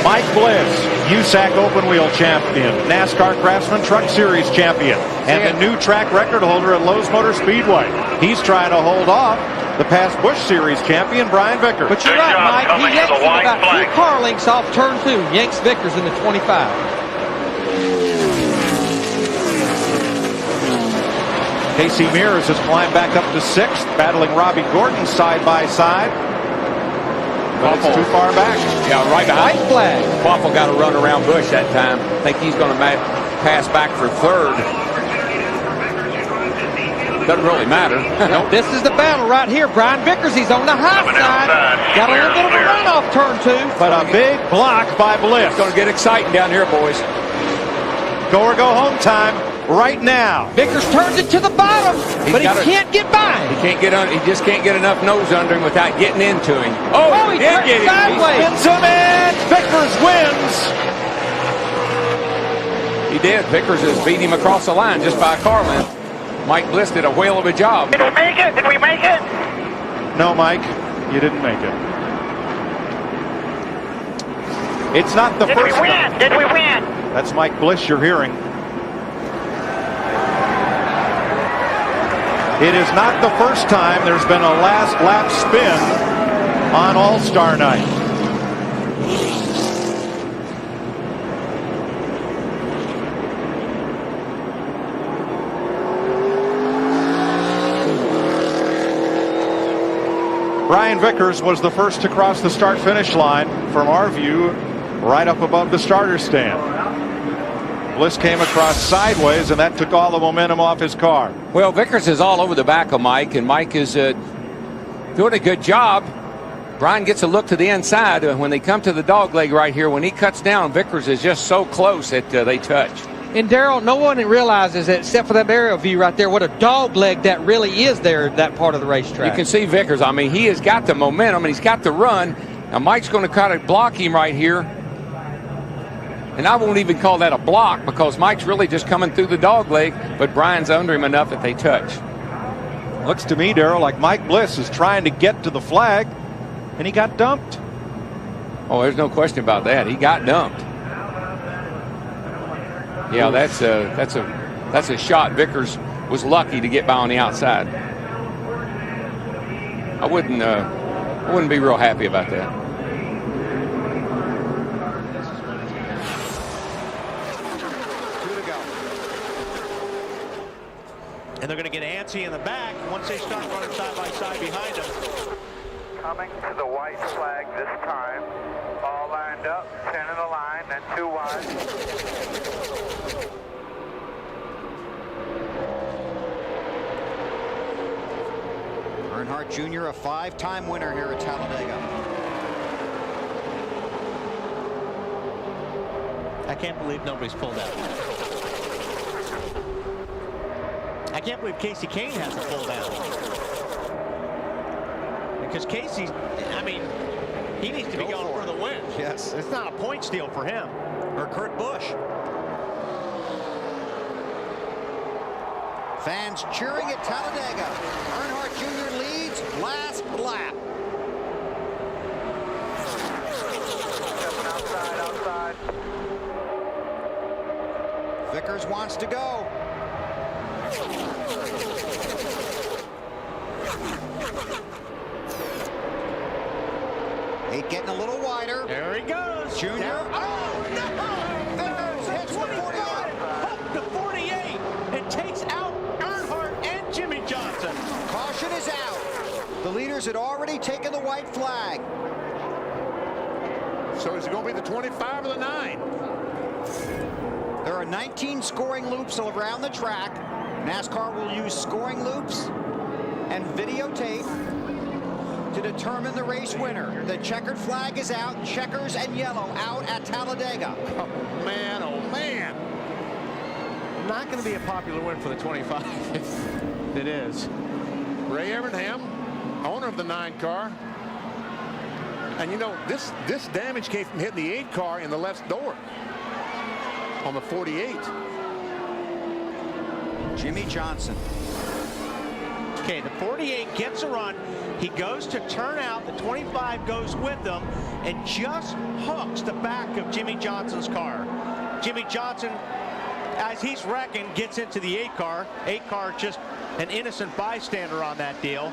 Mike Bliss, USAC Open Wheel champion, NASCAR Craftsman Truck Series champion, and the new track record holder at Lowe's Motor Speedway. He's trying to hold off the past Busch Series champion, Brian Vickers. But you're right, Mike. He yanks him about 2 car lengths off turn 2. Yanks Vickers in the 25. Casey Mears has climbed back up to 6th, battling Robbie Gordon side by side. But it's too far back. Yeah, right behind. White flag. Waffle got to run around Busch that time. I think he's going to pass back for 3rd. Doesn't really matter. Nope. This is the battle right here. Brian Vickers, he's on the high side. Got a little bit of a run off turn 2. But a big block by Bliss. It's going to get exciting down here, boys. Go or go home time right now. Vickers turns it to the bottom, but he can't get by him. He just can't get enough nose under him without getting into him. Oh, he did get him. Sideways. He spins him and Vickers wins. He did. Vickers has beat him across the line just by a car length. Mike Bliss did a whale of a job. Did we make it? Did we make it? No, Mike, you didn't make it. It's not the first time. Did we win? That's Mike Bliss you're hearing. It is not the first time there's been a last lap spin on All-Star Night. Brian Vickers was the first to cross the start-finish line from our view, right up above the starter stand. Bliss came across sideways, and that took all the momentum off his car. Well, Vickers is all over the back of Mike, and Mike is doing a good job. Brian gets a look to the inside. When they come to the dog leg right here, when he cuts down, Vickers is just so close that they touch. And Darrell, no one realizes that, except for that aerial view right there, what a dog leg that really is there, that part of the racetrack. You can see Vickers. I mean, he has got the momentum, and he's got the run. Now, Mike's going to kind of block him right here. And I won't even call that a block because Mike's really just coming through the dog leg, but Brian's under him enough that they touch. Looks to me, Darrell, like Mike Bliss is trying to get to the flag, and he got dumped. Oh, there's no question about that. He got dumped. Yeah, that's a shot. Vickers was lucky to get by on the outside. I wouldn't be real happy about that. And they're going to get antsy in the back once they start running side by side behind them. Coming to the white flag this time. All lined up, 10 in the line, then 2 wide. Earnhardt Jr., a 5-time winner here at Talladega. I can't believe nobody's pulled out. I can't believe Casey Kane hasn't pulled out. Because Casey, I mean, he needs to be going for the win. Yes. It's not a point steal for him. Or Kurt Busch. Fans cheering at Talladega. Earnhardt Jr. leads last lap. Outside. Vickers wants to go. Eight getting a little wider. There he goes. Junior. Down. Oh, no! Vickers hits the 48. Hook to 48 and takes out Earnhardt and Jimmy Johnson. Caution is out. The leaders had already taken the white flag. So is it going to be the 25 or the 9? There are 19 scoring loops around the track. NASCAR will use scoring loops and videotape to determine the race winner. The checkered flag is out. Checkers and yellow out at Talladega. Oh, man, oh, man. Not going to be a popular win for the 25. It is. Ray Evernham, owner of the 9 car. And, you know, this damage came from hitting the 8 car in the left door on the 48. Jimmy Johnson. Okay, the 48 gets a run. He goes to turn out. The 25 goes with him and just hooks the back of Jimmy Johnson's car. Jimmy Johnson, as he's wrecking, gets into the 8 car. 8 car just an innocent bystander on that deal.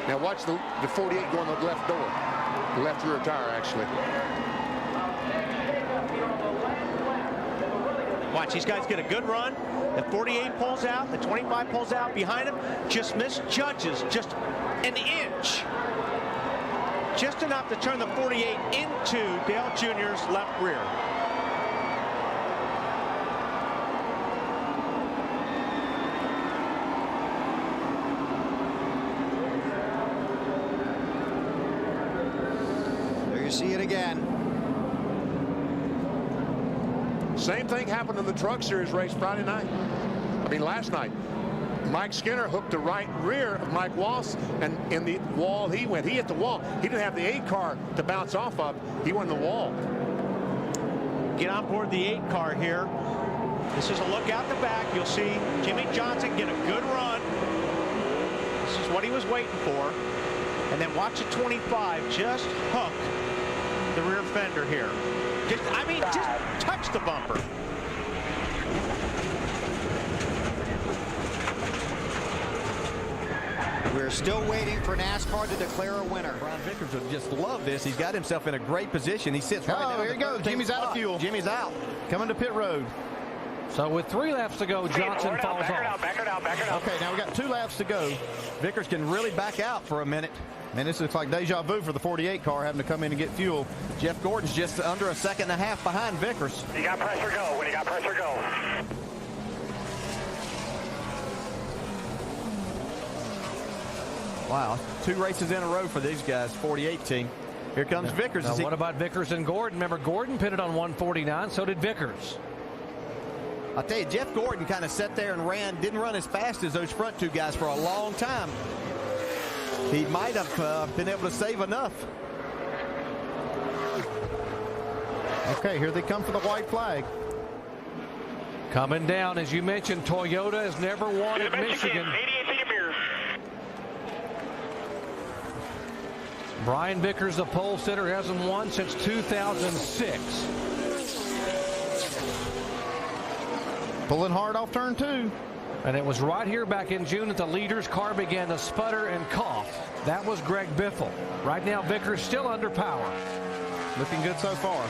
Now watch the 48 go on the left door. The left rear tire, actually. Watch, these guys get a good run. The 48 pulls out. The 25 pulls out behind him. Just misjudges just an inch. Just enough to turn the 48 into Dale Jr.'s left rear. There you see it again. Same thing happened in the Truck Series race Friday night. I mean, last night. Mike Skinner hooked the right rear of Mike Walsh, and in the wall he went. He hit the wall. He didn't have the 8 car to bounce off of. He went in the wall. Get on board the 8 car here. This is a look out the back. You'll see Jimmy Johnson get a good run. This is what he was waiting for. And then watch the 25 just hook the rear fender here. Just touch the bumper. We're still waiting for NASCAR to declare a winner. Brian Vickers would just love this. He's got himself in a great position. He sits right now. Here he goes. Jimmy's out of fuel. Jimmy's out. Coming to pit road. So with 3 laps to go, Johnson falls off. Back it out. Okay, now we got 2 laps to go. Vickers can really back out for a minute. Man, this looks like deja vu for the 48 car having to come in and get fuel. Jeff Gordon's just under a second and a half behind Vickers. You got pressure, go. When you got pressure, go. Wow, 2 races in a row for these guys, 48 team. Here comes Vickers. Now, what about Vickers and Gordon? Remember, Gordon pitted on 149, so did Vickers. I'll tell you, Jeff Gordon kind of sat there and didn't run as fast as those front 2 guys for a long time. He might have been able to save enough. Okay, here they come for the white flag. Coming down, as you mentioned, Toyota has never won at Michigan. 88 to your mirror. Brian Vickers, the pole sitter, hasn't won since 2006. Pulling hard off turn 2. And it was right here back in June that the leader's car began to sputter and cough. That was Greg Biffle. Right now, Vickers still under power. Looking good so far.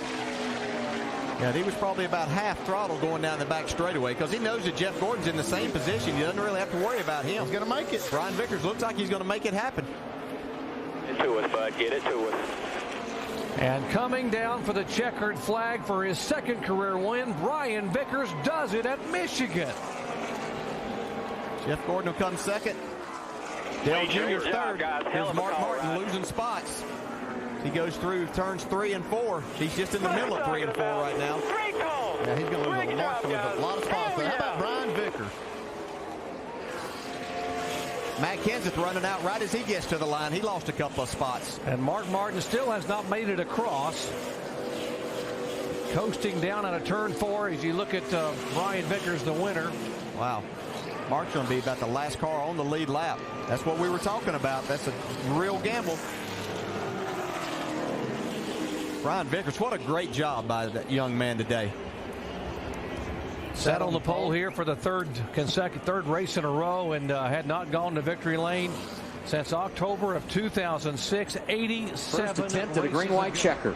Yeah, he was probably about half throttle going down the back straightaway because he knows that Jeff Gordon's in the same position. He doesn't really have to worry about him. He's going to make it. Brian Vickers looks like he's going to make it happen. Get it to us, bud. Get it to us. And coming down for the checkered flag for his 2nd career win, Brian Vickers does it at Michigan. Jeff Gordon will come 2nd. Dale Jr. 3rd. Here's Mark Martin losing spots. He goes through turns 3 and 4. He's just in the middle of 3 and 4 right now. Yeah, he's going to lose a lot. So a lot of spots there. How about Brian Vickers? Matt Kenseth running out right as he gets to the line. He lost a couple of spots. And Mark Martin still has not made it across. Coasting down out of turn 4 as you look at Brian Vickers, the winner. Wow. Mark's going to be about the last car on the lead lap. That's what we were talking about. That's a real gamble. Brian Vickers, what a great job by that young man today. Sat on the pole here for the third race in a row and had not gone to victory lane since October of 2006. 87 first attempt at a green-white checker.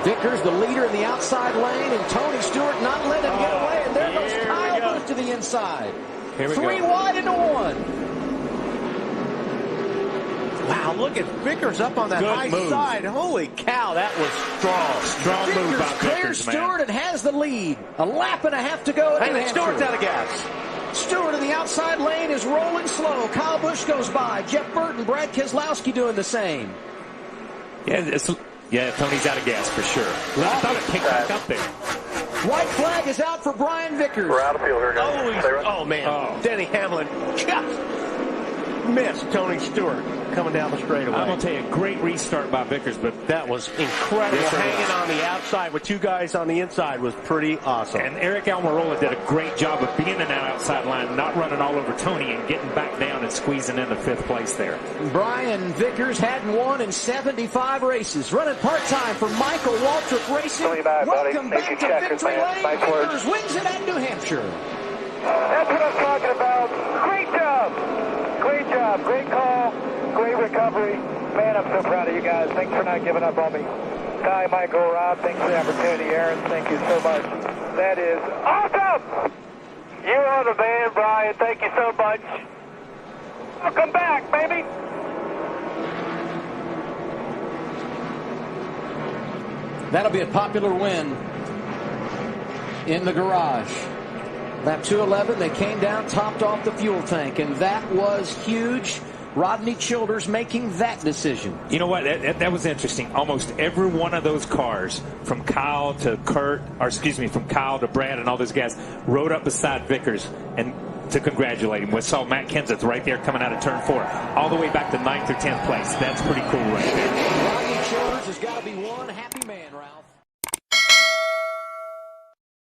Vickers, the leader in the outside lane, and Tony Stewart not letting him get away. And there goes Kyle Busch to the inside. 3 wide into 1. Wow, look at Vickers up on that high side. Holy cow, that was strong. Strong move by Clears Stewart and has the lead. A lap and a half to go. And Stewart's out of gas. Stewart in the outside lane is rolling slow. Kyle Busch goes by. Jeff Burton, Brad Keselowski doing the same. Yeah, Tony's out of gas for sure. I thought it picked back up there. White flag is out for Brian Vickers. We're out of field here. Oh man. Oh. Denny Hamlin. miss Tony Stewart coming down the straightaway. I'm going to tell you, a great restart by Vickers, but That was incredible. Hanging on the outside with two guys on the inside was pretty awesome. And Eric Almirola did a great job of being in that outside line, not running all over Tony and getting back down and squeezing into 5th place there. Brian Vickers hadn't won in 75 races. Running part-time for Michael Waltrip Racing. Welcome back to Victory Lane. Vickers wins it at New Hampshire. That's what I'm talking about. Great job. Great job. Great call. Great recovery. Man, I'm so proud of you guys. Thanks for not giving up on me. Ty, Michael, Rob, thanks for the opportunity. Aaron, thank you so much. That is awesome. You are the man, Brian. Thank you so much. Welcome back, baby. That'll be a popular win in the garage. Lap 211, they came down, topped off the fuel tank, and that was huge. Rodney Childers making that decision. You know what? That was interesting. Almost every one of those cars, from Kyle to from Kyle to Brad and all those guys, rode up beside Vickers and to congratulate him. We saw Matt Kenseth right there coming out of turn 4, all the way back to 9th or 10th place. That's pretty cool right there. Rodney Childers has got to be one happy man, Ralph.